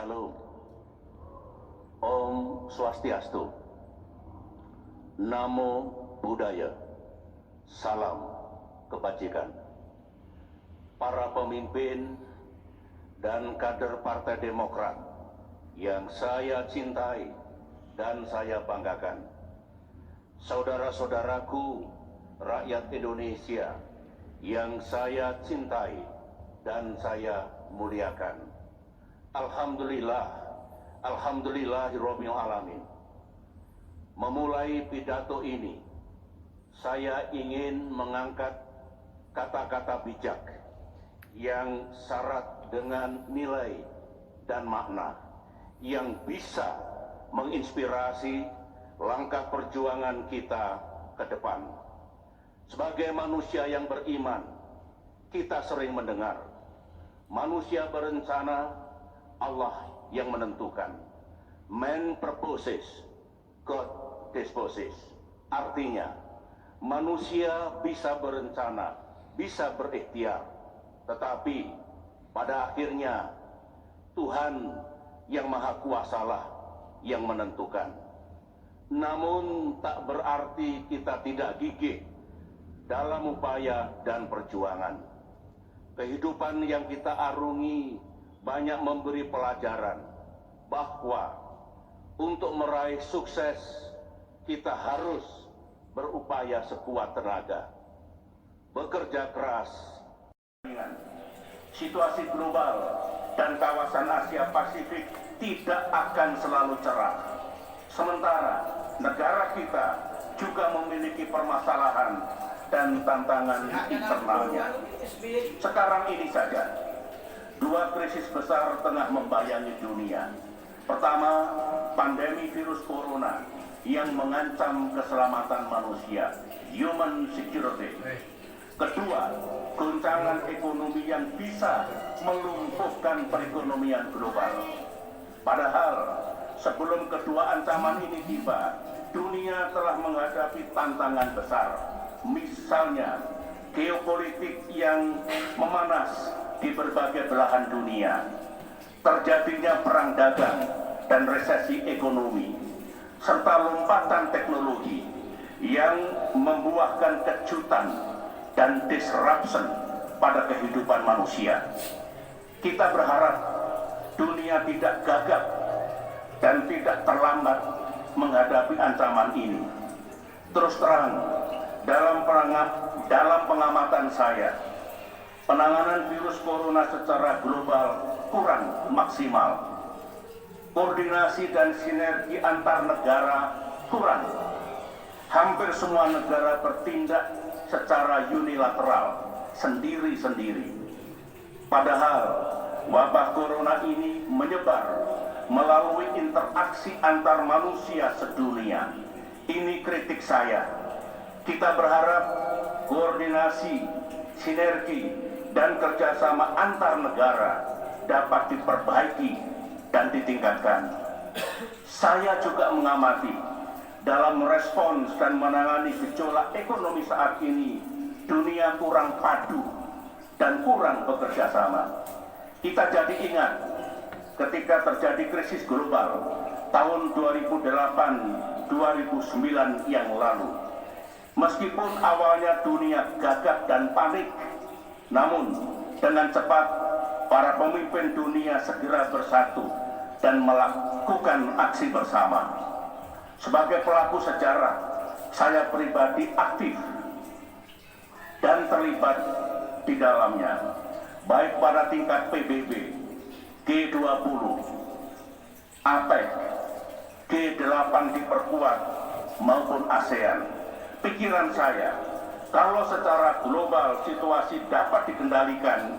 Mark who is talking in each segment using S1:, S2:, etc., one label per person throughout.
S1: Shalom, Om Swastiastu, Namo Buddhaya, Salam Kebajikan. Para pemimpin dan kader Partai Demokrat yang saya cintai dan saya banggakan, saudara-saudaraku rakyat Indonesia yang saya cintai dan saya muliakan. Alhamdulillah, alhamdulillahirabbil alamin. Memulai pidato ini, saya ingin mengangkat kata-kata bijak yang syarat dengan nilai dan makna yang bisa menginspirasi langkah perjuangan kita ke depan. Sebagai manusia yang beriman, kita sering mendengar manusia berencana, Allah yang menentukan. Man proposes, God disposes. Artinya, manusia bisa berencana, bisa berikhtiar, tetapi pada akhirnya Tuhan yang Maha Kuasalah yang menentukan. Namun tak berarti kita tidak gigih dalam upaya dan perjuangan. Kehidupan yang kita arungi banyak memberi pelajaran bahwa untuk meraih sukses kita harus berupaya sekuat tenaga, bekerja keras. Situasi global dan kawasan Asia Pasifik tidak akan selalu cerah. Sementara negara kita juga memiliki permasalahan dan tantangan internalnya. Sekarang ini saja, dua krisis besar tengah membayangi dunia. Pertama, pandemi virus corona yang mengancam keselamatan manusia, human security. Kedua, goncangan ekonomi yang bisa melumpuhkan perekonomian global. Padahal, sebelum kedua ancaman ini tiba, dunia telah menghadapi tantangan besar. Misalnya, geopolitik yang memanas di berbagai belahan dunia, terjadinya perang dagang dan resesi ekonomi, serta lompatan teknologi yang membuahkan kejutan dan disruption pada kehidupan manusia. Kita berharap dunia tidak gagap dan tidak terlambat menghadapi ancaman ini. Terus terang, dalam pengamatan saya, penanganan virus corona secara global kurang maksimal. Koordinasi dan sinergi antar negara kurang. Hampir semua negara bertindak secara unilateral, sendiri-sendiri. Padahal wabah corona ini menyebar melalui interaksi antar manusia sedunia. Ini kritik saya. Kita berharap koordinasi, sinergi, dan kerjasama antar negara dapat diperbaiki dan ditingkatkan. Saya juga mengamati dalam merespons dan menangani gejolak ekonomi saat ini, dunia kurang padu dan kurang bekerja sama. Kita jadi ingat ketika terjadi krisis global tahun 2008-2009 yang lalu. Meskipun awalnya dunia gagap dan panik, namun dengan cepat para pemimpin dunia segera bersatu dan melakukan aksi bersama. Sebagai pelaku sejarah, saya pribadi aktif dan terlibat di dalamnya, baik pada tingkat PBB, G20, APEC, G8 diperkuat maupun ASEAN. Pikiran saya, kalau secara global situasi dapat dikendalikan,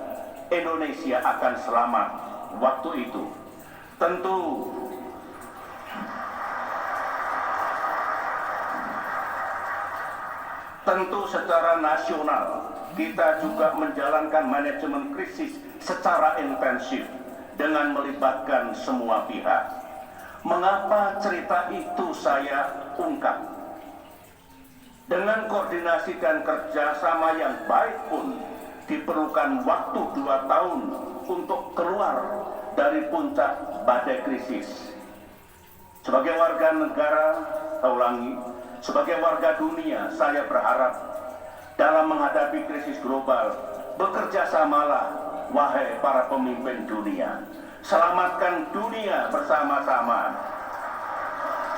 S1: Indonesia akan selamat waktu itu. Tentu secara nasional kita juga menjalankan manajemen krisis secara intensif dengan melibatkan semua pihak. Mengapa cerita itu saya ungkap? Dengan koordinasi dan kerjasama yang baik pun diperlukan waktu 2 tahun untuk keluar dari puncak badai krisis. Sebagai warga negara, saya ulangi, sebagai warga dunia, saya berharap dalam menghadapi krisis global, bekerja samalah, wahai para pemimpin dunia. Selamatkan dunia bersama-sama.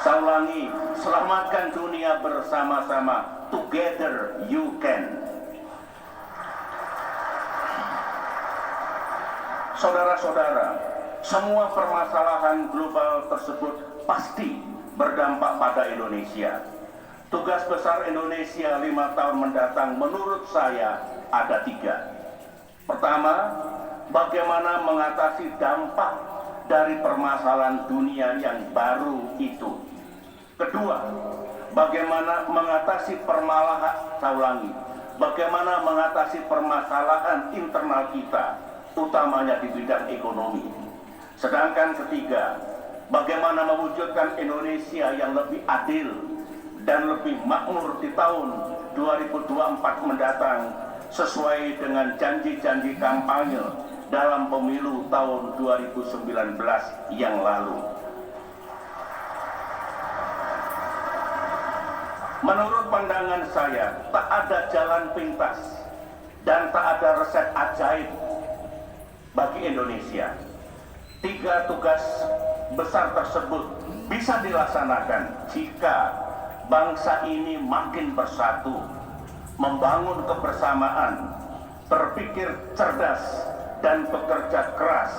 S1: Saya ulangi, selamatkan dunia bersama-sama. Together you can. Saudara-saudara, semua permasalahan global tersebut pasti berdampak pada Indonesia. Tugas besar Indonesia 5 tahun mendatang menurut saya ada 3. Pertama, bagaimana mengatasi dampak dari permasalahan dunia yang baru itu. Kedua, bagaimana mengatasi bagaimana mengatasi permasalahan internal kita, utamanya di bidang ekonomi. Sedangkan ketiga, bagaimana mewujudkan Indonesia yang lebih adil dan lebih makmur di tahun 2024 mendatang sesuai dengan janji-janji kampanye dalam pemilu tahun 2019 yang lalu. Menurut pandangan saya, tak ada jalan pintas dan tak ada resep ajaib bagi Indonesia. 3 tugas besar tersebut bisa dilaksanakan jika bangsa ini makin bersatu, membangun kebersamaan, berpikir cerdas, dan bekerja keras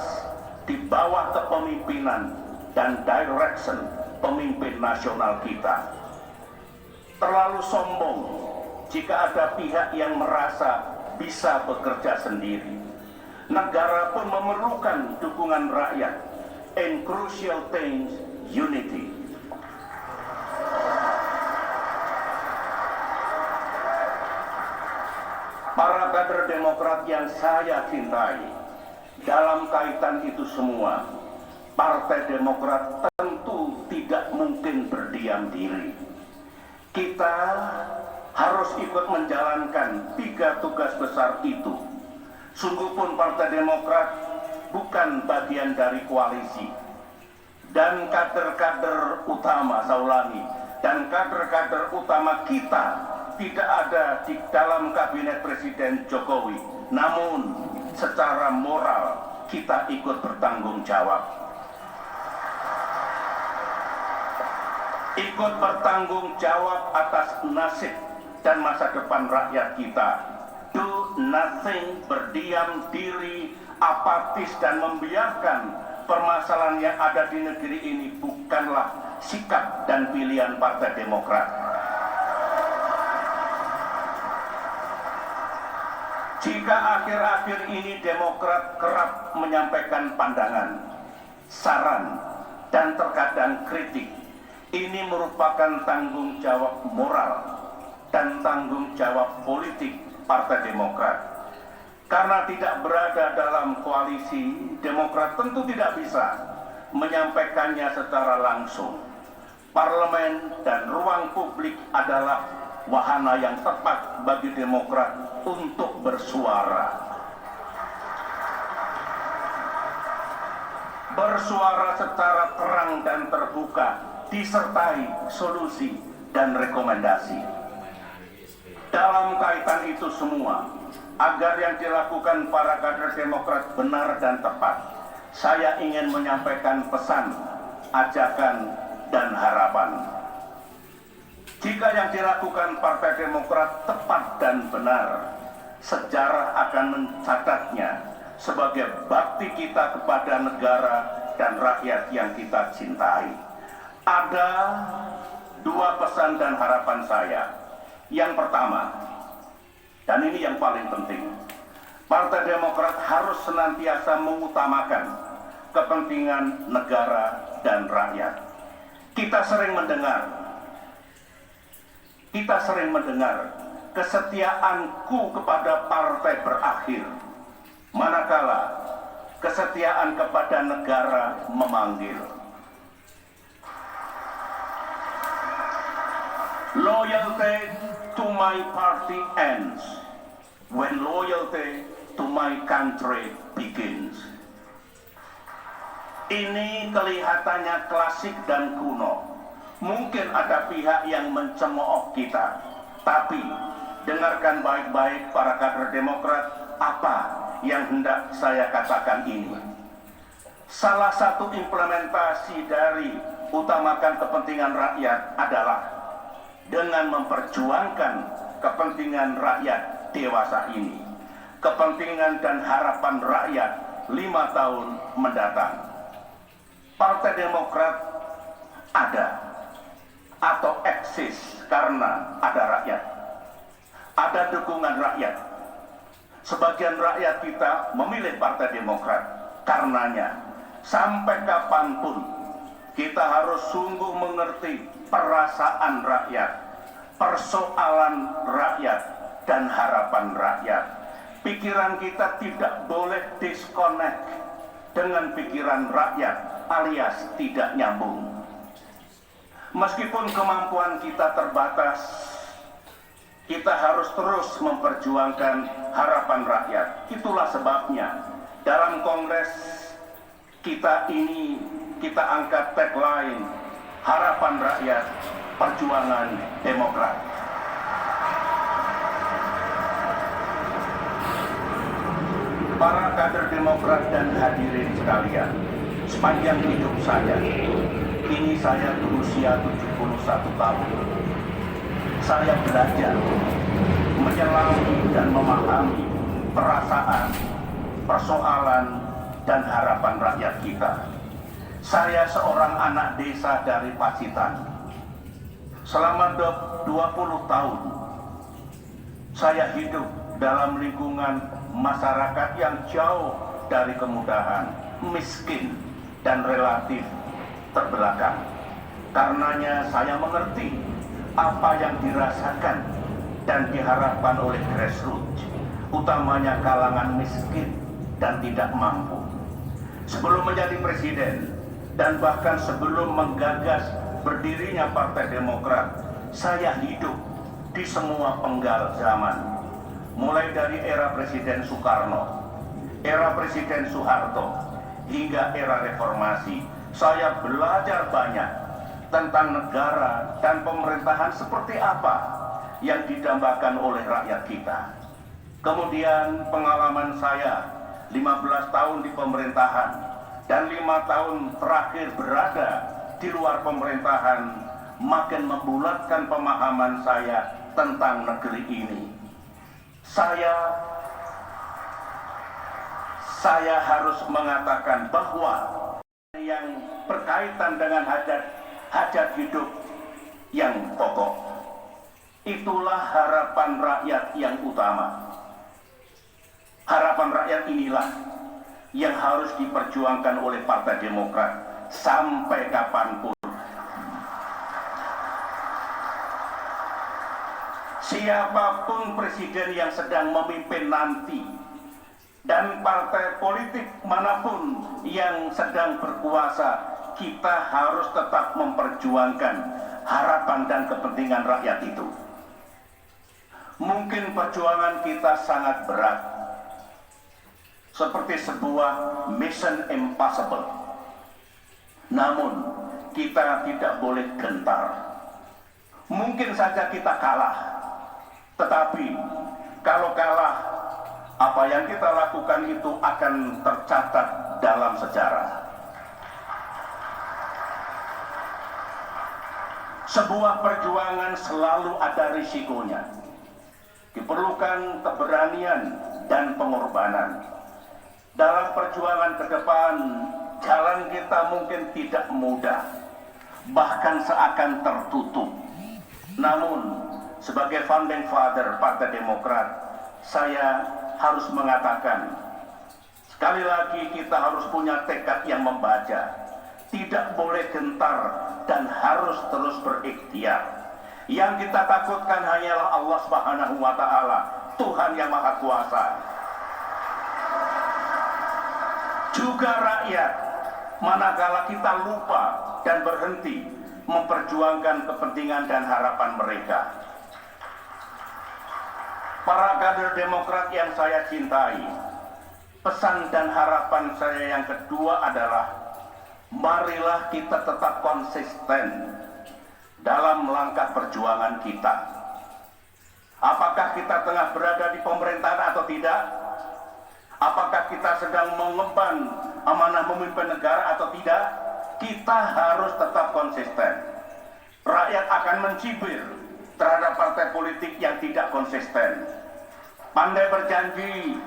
S1: di bawah kepemimpinan dan direction pemimpin nasional kita. Terlalu sombong jika ada pihak yang merasa bisa bekerja sendiri. Negara pun memerlukan dukungan rakyat. In crucial things, unity. Para kader Demokrat yang saya cintai, dalam kaitan itu semua, Partai Demokrat tentu tidak mungkin berdiam diri. Kita harus ikut menjalankan 3 tugas besar itu. Sungguh pun Partai Demokrat bukan bagian dari koalisi. Dan kader-kader utama, saya ulangi, dan kader-kader utama kita tidak ada di dalam kabinet Presiden Jokowi. Namun secara moral kita ikut bertanggung jawab. Ikut bertanggung jawab atas nasib dan masa depan rakyat kita. Do nothing, berdiam diri, apatis dan membiarkan permasalahan yang ada di negeri ini bukanlah sikap dan pilihan Partai Demokrat. Jika akhir-akhir ini Demokrat kerap menyampaikan pandangan, saran, dan terkadang kritik, ini merupakan tanggung jawab moral dan tanggung jawab politik Partai Demokrat. Karena tidak berada dalam koalisi, Demokrat tentu tidak bisa menyampaikannya secara langsung. Parlemen dan ruang publik adalah wahana yang tepat bagi Demokrat untuk bersuara. Bersuara secara terang dan terbuka, disertai solusi dan rekomendasi. Dalam kaitan itu semua, agar yang dilakukan para kader Demokrat benar dan tepat, saya ingin menyampaikan pesan, ajakan, dan harapan. Jika yang dilakukan Partai Demokrat tepat dan benar, sejarah akan mencatatnya sebagai bakti kita kepada negara dan rakyat yang kita cintai. Ada 2 pesan dan harapan saya. Yang pertama, dan ini yang paling penting, Partai Demokrat harus senantiasa mengutamakan kepentingan negara dan rakyat. Kita sering mendengar kesetiaanku kepada partai berakhir, manakala kesetiaan kepada negara memanggil. Loyalty to my party ends when loyalty to my country begins. Ini kelihatannya klasik dan kuno. Mungkin ada pihak yang mencemooh kita, tapi dengarkan baik-baik para kader Demokrat apa yang hendak saya katakan ini. Salah satu implementasi dari utamakan kepentingan rakyat adalah dengan memperjuangkan kepentingan rakyat dewasa ini, kepentingan dan harapan rakyat 5 tahun mendatang. Partai Demokrat ada atau eksis karena ada rakyat, ada dukungan rakyat. Sebagian rakyat kita memilih Partai Demokrat. Karenanya sampai kapanpun kita harus sungguh mengerti perasaan rakyat, persoalan rakyat, dan harapan rakyat. Pikiran kita tidak boleh disconnect dengan pikiran rakyat alias tidak nyambung. Meskipun kemampuan kita terbatas, kita harus terus memperjuangkan harapan rakyat. Itulah sebabnya dalam kongres kita ini kita angkat tagline harapan rakyat, perjuangan Demokrat. Para kader Demokrat dan hadirin sekalian, sepanjang hidup saya, kini saya berusia 71 tahun. Saya belajar menyelami dan memahami perasaan, persoalan, dan harapan rakyat kita. Saya seorang anak desa dari Pacitan. Selama 20 tahun, saya hidup dalam lingkungan masyarakat yang jauh dari kemudahan, miskin, dan relatif terbelakang. Karenanya saya mengerti apa yang dirasakan dan diharapkan oleh grassroots, utamanya kalangan miskin dan tidak mampu. Sebelum menjadi presiden dan bahkan sebelum menggagas berdirinya Partai Demokrat, saya hidup di semua penggal zaman. Mulai dari era Presiden Soekarno, era Presiden Soeharto, hingga era reformasi, saya belajar banyak tentang negara dan pemerintahan seperti apa yang didambakan oleh rakyat kita. Kemudian pengalaman saya 15 tahun di pemerintahan dan 5 tahun terakhir berada di luar pemerintahan makin membulatkan pemahaman saya tentang negeri ini. Saya harus mengatakan bahwa yang berkaitan dengan hajat hidup yang pokok, itulah harapan rakyat yang utama. Harapan rakyat inilah yang harus diperjuangkan oleh Partai Demokrat sampai kapanpun. Siapapun presiden yang sedang memimpin nanti dan partai politik manapun yang sedang berkuasa, kita harus tetap memperjuangkan harapan dan kepentingan rakyat itu. Mungkin perjuangan kita sangat berat, seperti sebuah mission impossible. Namun kita tidak boleh gentar. Mungkin saja kita kalah, tetapi kalau kalah, apa yang kita lakukan itu akan tercatat dalam sejarah. Sebuah perjuangan selalu ada risikonya. Diperlukan keberanian dan pengorbanan. Dalam perjuangan ke depan, jalan kita mungkin tidak mudah, bahkan seakan tertutup. Namun, sebagai founding father Partai Demokrat, saya harus mengatakan, sekali lagi kita harus punya tekad yang membaca, tidak boleh gentar dan harus terus berikhtiar. Yang kita takutkan hanyalah Allah Subhanahu wa Ta'ala, Tuhan yang Maha Kuasa. Juga rakyat, manakala kita lupa dan berhenti memperjuangkan kepentingan dan harapan mereka. Para kader Demokrat yang saya cintai, pesan dan harapan saya yang kedua adalah marilah kita tetap konsisten dalam langkah perjuangan kita. Apakah kita tengah berada di pemerintahan atau tidak? Apakah kita sedang mengemban amanah memimpin negara atau tidak? Kita harus tetap konsisten. Rakyat akan mencibir terhadap partai politik yang tidak konsisten. Pandai berjanji,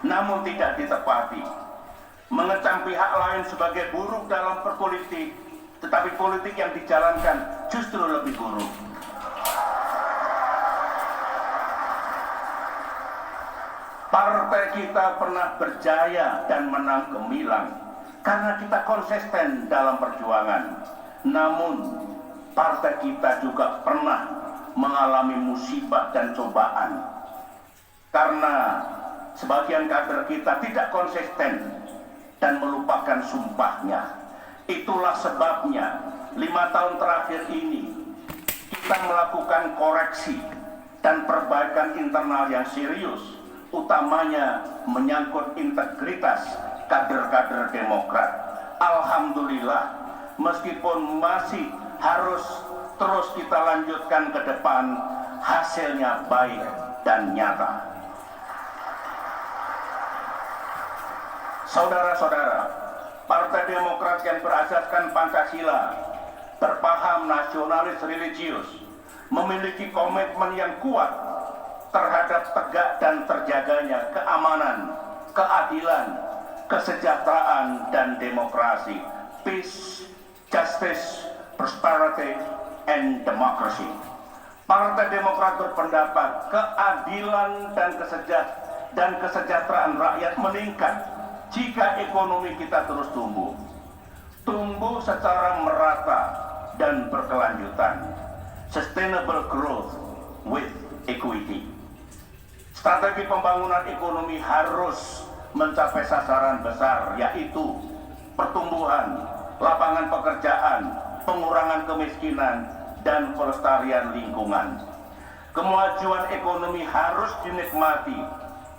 S1: namun tidak ditepati. Mengecam pihak lain sebagai buruk dalam berpolitik, tetapi politik yang dijalankan justru lebih buruk. Partai kita pernah berjaya dan menang gemilang karena kita konsisten dalam perjuangan. Namun, partai kita juga pernah mengalami musibah dan cobaan. Karena sebagian kader kita tidak konsisten dan melupakan sumpahnya. Itulah sebabnya 5 tahun terakhir ini kita melakukan koreksi dan perbaikan internal yang serius, utamanya menyangkut integritas kader-kader Demokrat. Alhamdulillah, meskipun masih harus terus kita lanjutkan ke depan, hasilnya baik dan nyata. Saudara-saudara, Partai Demokrat yang berasaskan Pancasila, berpaham nasionalis religius, memiliki komitmen yang kuat terhadap tegak dan terjaganya keamanan, keadilan, kesejahteraan, dan demokrasi. Peace, justice, prosperity, and democracy. Partai Demokrat berpendapat keadilan dan kesejahteraan rakyat meningkat jika ekonomi kita terus tumbuh secara merata dan berkelanjutan. Sustainable growth with equity. Strategi pembangunan ekonomi harus mencapai sasaran besar, yaitu pertumbuhan, lapangan pekerjaan, pengurangan kemiskinan, dan pelestarian lingkungan. Kemajuan ekonomi harus dinikmati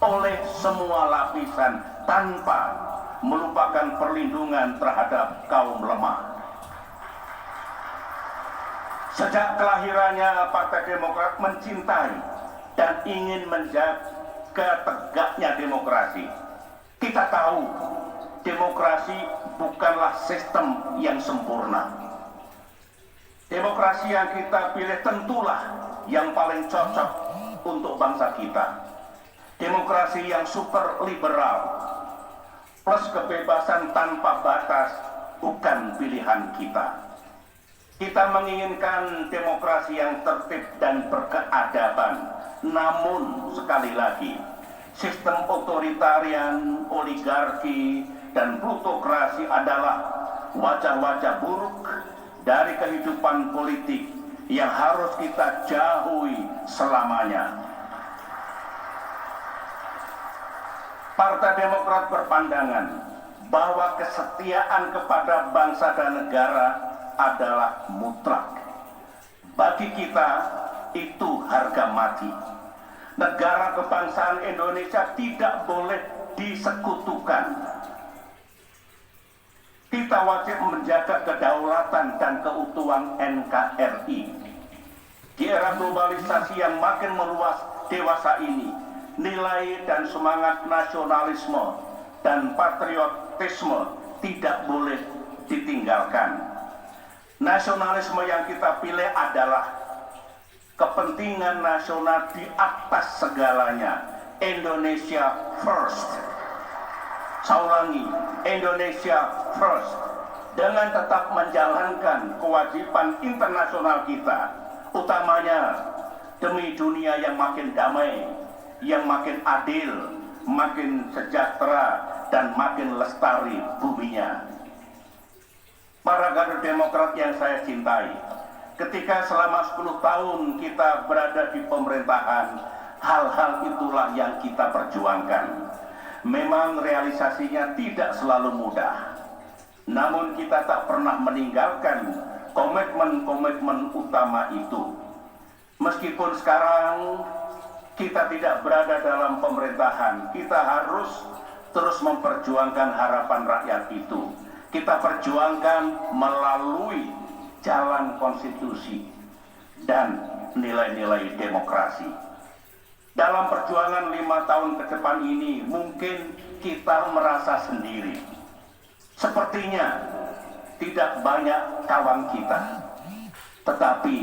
S1: oleh semua lapisan tanpa melupakan perlindungan terhadap kaum lemah. Sejak kelahirannya, Partai Demokrat mencintai dan ingin menjaga tegaknya demokrasi. Kita tahu demokrasi bukanlah sistem yang sempurna. Demokrasi yang kita pilih tentulah yang paling cocok untuk bangsa kita. Demokrasi yang super liberal plus kebebasan tanpa batas bukan pilihan kita. Kita menginginkan demokrasi yang tertib dan berkeadaban. Namun sekali lagi, sistem otoritarian, oligarki, dan plutokrasi adalah wajah-wajah buruk dari kehidupan politik yang harus kita jauhi selamanya. Partai Demokrat berpandangan bahwa kesetiaan kepada bangsa dan negara adalah mutlak. Bagi kita itu harga mati. Negara kebangsaan Indonesia tidak boleh disekutukan. Kita wajib menjaga kedaulatan dan keutuhan NKRI. Di era globalisasi yang makin meluas dewasa ini, nilai dan semangat nasionalisme dan patriotisme tidak boleh ditinggalkan. Nasionalisme yang kita pilih adalah kepentingan nasional di atas segalanya. Indonesia first. Saya ulangi, Indonesia first. Dengan tetap menjalankan kewajiban internasional kita, utamanya demi dunia yang makin damai, yang makin adil, makin sejahtera, dan makin lestari buminya. Para kader Demokrat yang saya cintai, ketika selama 10 tahun kita berada di pemerintahan, hal-hal itulah yang kita perjuangkan. Memang realisasinya tidak selalu mudah, namun kita tak pernah meninggalkan komitmen-komitmen utama itu. Meskipun sekarang kita tidak berada dalam pemerintahan, kita harus terus memperjuangkan harapan rakyat itu. kita perjuangkan melalui jalan konstitusi dan nilai-nilai demokrasi. Dalam perjuangan 5 tahun ke depan ini mungkin kita merasa sendiri. Sepertinya tidak banyak kawan kita. Tetapi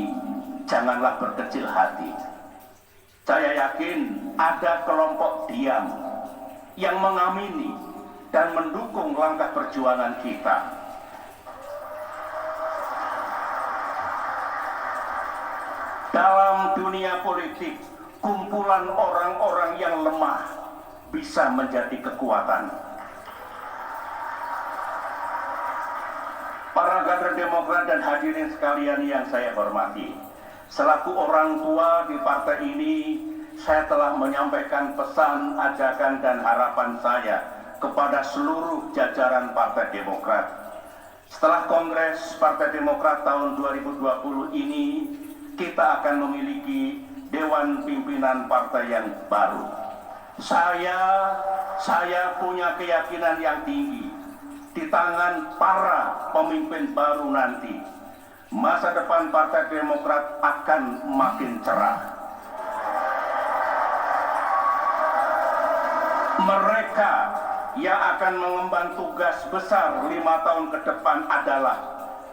S1: janganlah berkecil hati. Saya yakin ada kelompok diam yang mengamini dan mendukung langkah perjuangan kita. Dalam dunia politik, kumpulan orang-orang yang lemah bisa menjadi kekuatan. Para kader Demokrat dan hadirin sekalian yang saya hormati, selaku orang tua di partai ini, saya telah menyampaikan pesan, ajakan, dan harapan saya kepada seluruh jajaran Partai Demokrat. Setelah Kongres Partai Demokrat tahun 2020 ini, kita akan memiliki Dewan Pimpinan Partai yang baru. Saya punya keyakinan yang tinggi, di tangan para pemimpin baru nanti, masa depan Partai Demokrat akan makin cerah. Mereka yang akan mengemban tugas besar 5 tahun ke depan adalah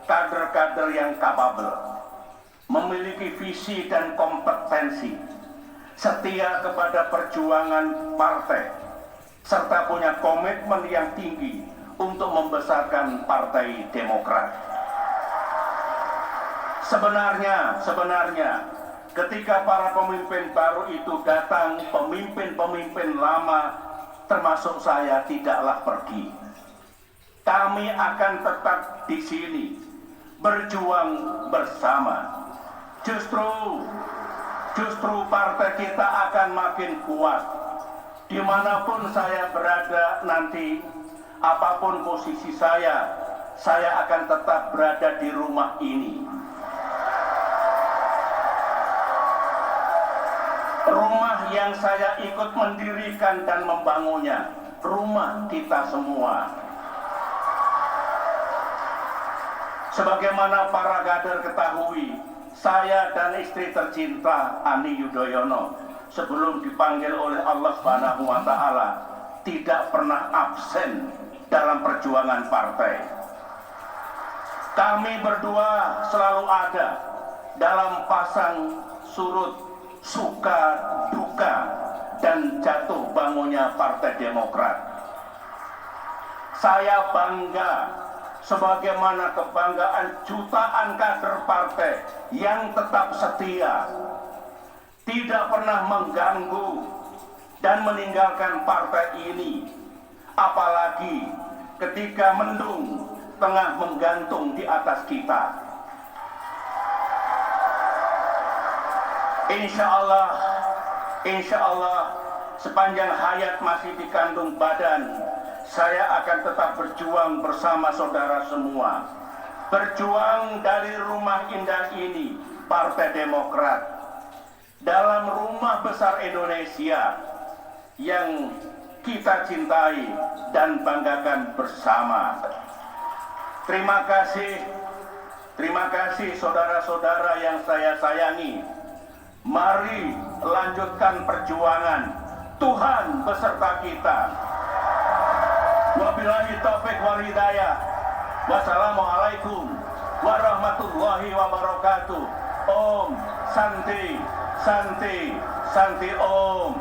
S1: kader-kader yang kapabel, memiliki visi dan kompetensi, setia kepada perjuangan partai, serta punya komitmen yang tinggi untuk membesarkan Partai Demokrat. Sebenarnya, ketika para pemimpin baru itu datang, pemimpin-pemimpin lama termasuk saya tidaklah pergi. Kami akan tetap di sini, berjuang bersama. Justru partai kita akan makin kuat. Dimanapun saya berada nanti, apapun posisi saya akan tetap berada di rumah ini. Rumah yang saya ikut mendirikan dan membangunnya, rumah kita semua. Sebagaimana para kader ketahui, saya dan istri tercinta Ani Yudhoyono sebelum dipanggil oleh Allah Subhanahu wa Ta'ala tidak pernah absen dalam perjuangan partai. Kami berdua selalu ada dalam pasang surut, suka, duka, dan jatuh bangunnya Partai Demokrat. Saya bangga sebagaimana kebanggaan jutaan kader partai yang tetap setia, tidak pernah mengganggu dan meninggalkan partai ini, apalagi ketika mendung tengah menggantung di atas kita. Insya Allah sepanjang hayat masih dikandung badan, saya akan tetap berjuang bersama saudara semua. Berjuang dari rumah indah ini, Partai Demokrat, dalam rumah besar Indonesia yang kita cintai dan banggakan bersama. Terima kasih saudara-saudara yang saya sayangi. Mari lanjutkan perjuangan. Tuhan beserta kita. Wabillahi taufiq wal hidayah. Wassalamualaikum warahmatullahi wabarakatuh. Om Santi, Santi, Santi Om.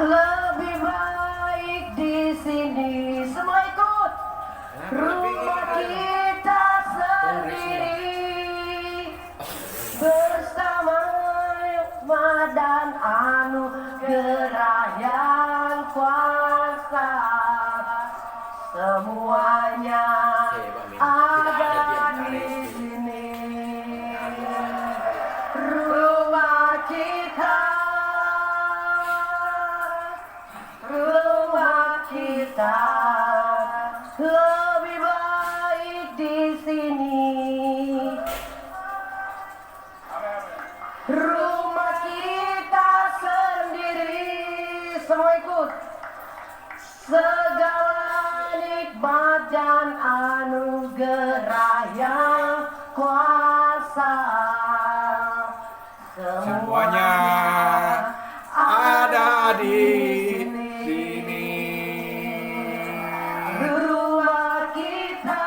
S2: Lebih baik di sini, semua ikut. Rumah kita sendiri, bersama dan anugerah yang kuasa, semuanya ada di sini. Rumah kita, lebih baik di sini. Rumah kita semua ikut. Segala nikmat dan anugerah yang kuasa
S3: Semuanya ada di sini.
S2: Rumah kita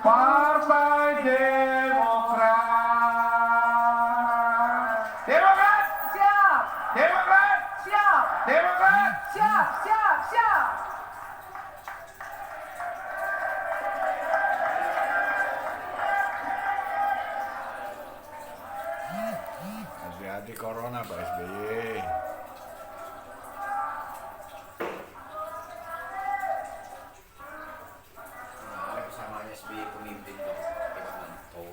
S3: Partai Demokrat. Demokrat.
S2: siap,
S3: Demokrat.
S2: siap,
S3: Demokrat.
S2: siap, siap, siap.
S3: Hati-hati corona Pak SBY.
S4: Bersama SBY pemimpin tuh Pak Manto.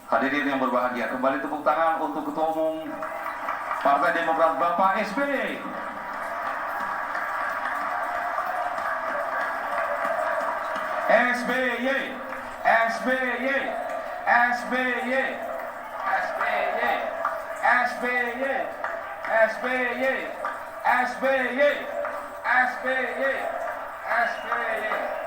S1: Hadirin yang berbahagia, kembali tepuk tangan untuk Ketua Umum Partai Demokrat Bapak SBY. SBY, SBY, SBY, SBY, SBY, SBY, SBY, SBY, SBY.